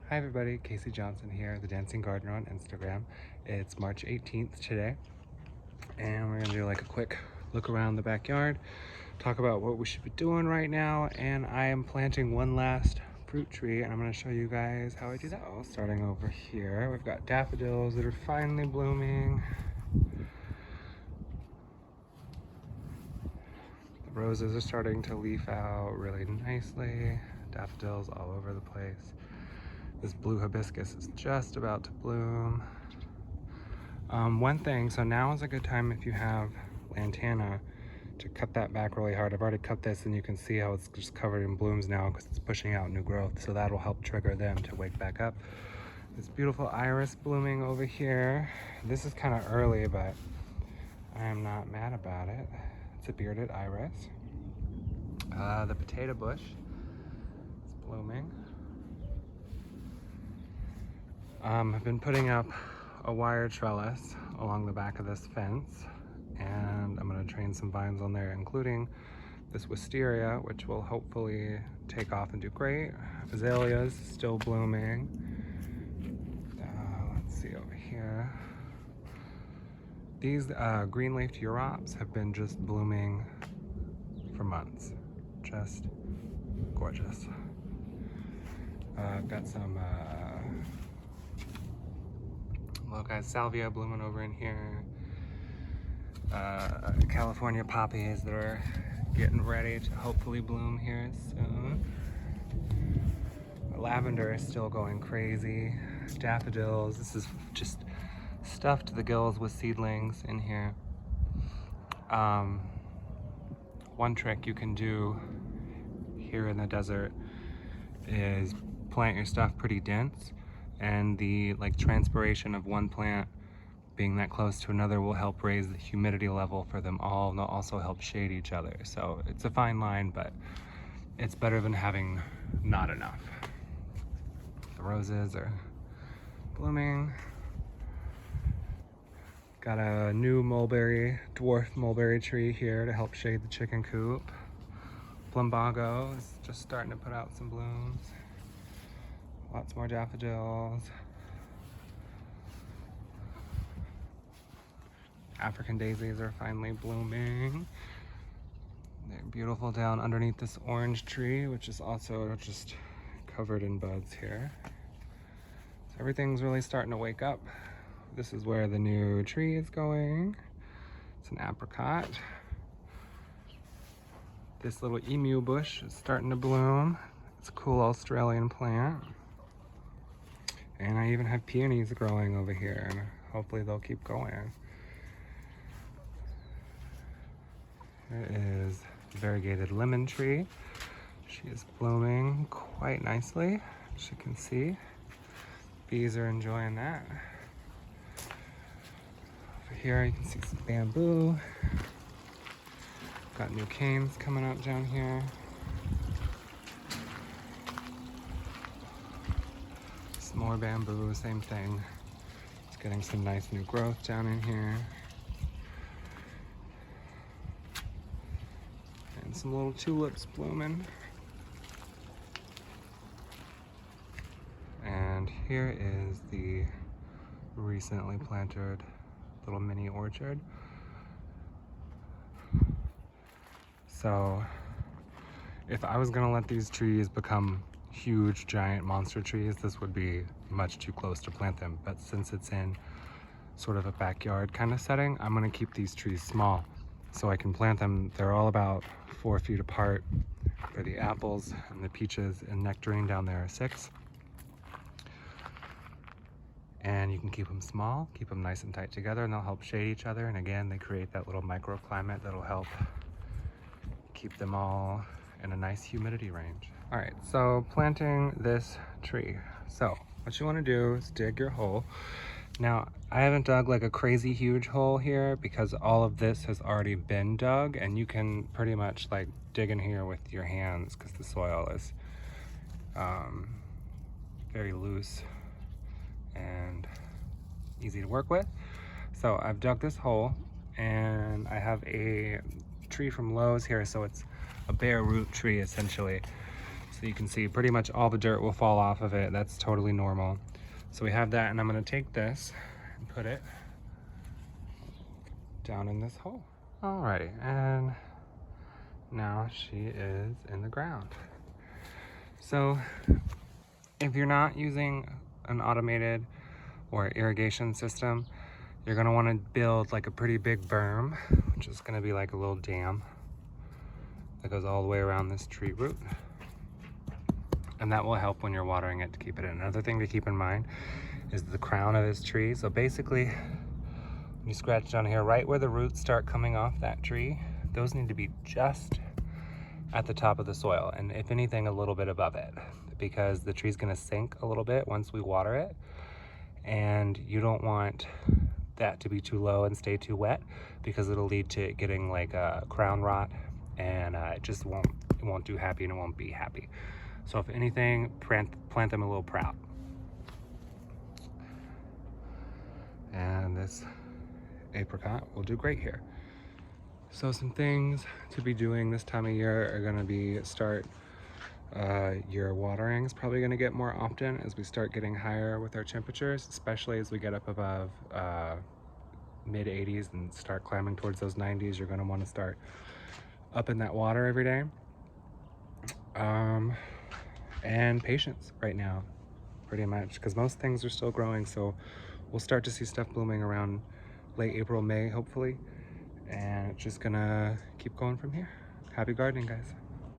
Hi everybody, Casey Johnson here, the Dancing Gardener on Instagram. It's March 18th today, and we're gonna do like a quick look around the backyard, talk about what we should be doing right now, and I am planting one last fruit tree, and I'm gonna show you guys how I do that. So, starting over here, we've got daffodils that are finally blooming. The roses are starting to leaf out really nicely. Daffodils all over the place. This blue hibiscus is just about to bloom. One thing, so now is a good time if you have lantana to cut that back really hard. I've already cut this and you can see how it's just covered in blooms now because it's pushing out new growth, so that'll help trigger them to wake back up. This beautiful iris blooming over here. This is kind of early, but I am not mad about it. It's a bearded iris. The potato bush is blooming. I've been putting up a wire trellis along the back of this fence, and I'm going to train some vines on there, including this wisteria, which will hopefully take off and do great. Azaleas still blooming. Let's see over here. These green-leafed Europs have been just blooming for months. Just gorgeous. I've got some guys, salvia blooming over in here. California poppies that are getting ready to hopefully bloom here soon. Lavender is still going crazy. Daffodils, this is just stuffed to the gills with seedlings in here. One trick you can do here in the desert is plant your stuff pretty dense, and the transpiration of one plant being that close to another will help raise the humidity level for them all, and they'll also help shade each other. So it's a fine line, but it's better than having not enough. The roses are blooming. Got a new dwarf mulberry tree here to help shade the chicken coop. Plumbago is just starting to put out some blooms. Lots more daffodils. African daisies are finally blooming. They're beautiful down underneath this orange tree, which is also just covered in buds here. So everything's really starting to wake up. This is where the new tree is going. It's an apricot. This little emu bush is starting to bloom. It's a cool Australian plant. And I even have peonies growing over here, and hopefully they'll keep going. Here is the variegated lemon tree. She is blooming quite nicely, as you can see. Bees are enjoying that. Over here you can see some bamboo. Got new canes coming up down here. Some more bamboo, same thing. It's getting some nice new growth down in here. And some little tulips blooming. And here is the recently planted little mini orchard. So if I was gonna let these trees become huge, giant monster trees, this would be much too close to plant them. But since it's in sort of a backyard kind of setting, I'm gonna keep these trees small so I can plant them. They're all about 4 feet apart. For the apples and the peaches and nectarine down there are 6. And you can keep them small, keep them nice and tight together, and they'll help shade each other. And again, they create that little microclimate that'll help keep them all in a nice humidity range. All right, so planting this tree. So what you want to do is dig your hole. Now, I haven't dug like a crazy huge hole here because all of this has already been dug, and you can pretty much like dig in here with your hands because the soil is very loose and easy to work with. So I've dug this hole, and I have a tree from Lowe's here, so it's a bare root tree essentially. So you can see pretty much all the dirt will fall off of it. That's totally normal. So we have that, and I'm gonna take this and put it down in this hole. Alrighty, and now she is in the ground. So if you're not using an automated or irrigation system, you're gonna wanna build like a pretty big berm, which is gonna be like a little dam that goes all the way around this tree root. And that will help when you're watering it to keep it in. Another thing to keep in mind is the crown of this tree. So basically, when you scratch down here, right where the roots start coming off that tree, those need to be just at the top of the soil, and if anything, a little bit above it, because the tree's gonna sink a little bit once we water it, and you don't want that to be too low and stay too wet, because it'll lead to it getting like a crown rot, and it just won't do happy, and it won't be happy. So if anything, plant them a little proud. And this apricot will do great here. So some things to be doing this time of year are gonna be your watering is probably gonna get more often as we start getting higher with our temperatures, especially as we get up above mid 80s and start climbing towards those 90s. You're gonna wanna start up in that water every day. And patience right now, pretty much, because most things are still growing. So we'll start to see stuff blooming around late April, May, hopefully. And it's just gonna keep going from here. Happy gardening, guys.